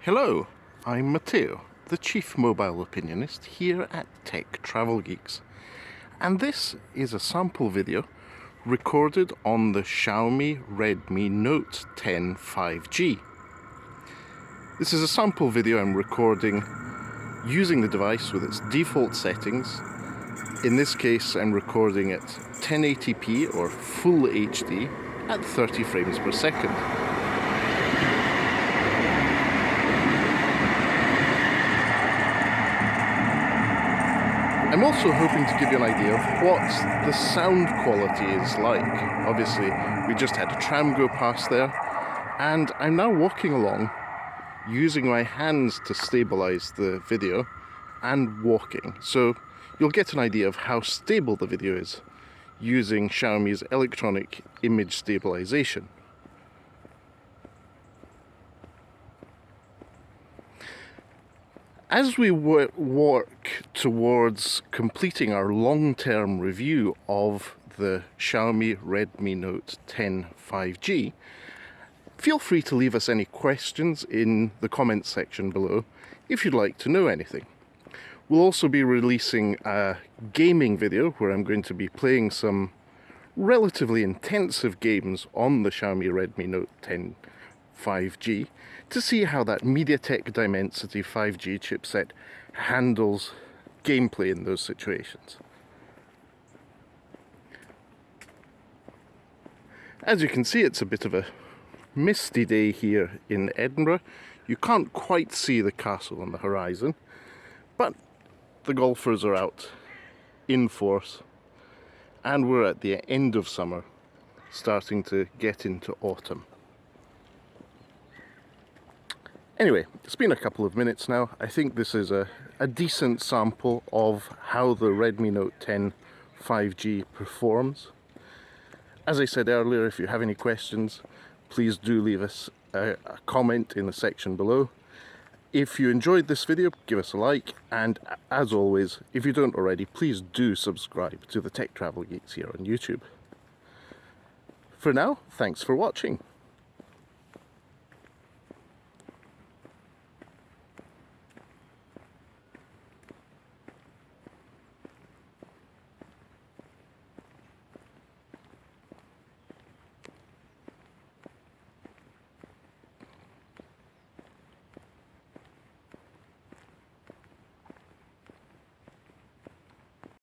Hello, I'm Matteo, the Chief Mobile Opinionist here at Tech Travel Geeks, and this is a sample video recorded on the Xiaomi Redmi Note 10 5G. This is a sample video I'm recording using the device with its default settings. In this case, I'm recording at 1080p or full HD at 30 frames per second. I'm also hoping to give you an idea of what the sound quality is like. Obviously, we just had a tram go past there, and I'm now walking along using my hands to stabilize the video and walking. So you'll get an idea of how stable the video is using Xiaomi's electronic image stabilization. As we work towards completing our long-term review of the Xiaomi Redmi Note 10 5G, feel free to leave us any questions in the comments section below if you'd like to know anything. We'll also be releasing a gaming video where I'm going to be playing some relatively intensive games on the Xiaomi Redmi Note 10 5G to see how that MediaTek Dimensity 5G chipset handles gameplay in those situations. As you can see, it's a bit of a misty day here in Edinburgh. You can't quite see the castle on the horizon, but the golfers are out in force and we're at the end of summer, starting to get into autumn. Anyway, it's been a couple of minutes now. I think this is a decent sample of how the Redmi Note 10 5G performs. As I said earlier, if you have any questions, please do leave us a comment in the section below. If you enjoyed this video, give us a like, and as always, if you don't already, please do subscribe to the Tech Travel Geeks here on YouTube. For now, thanks for watching.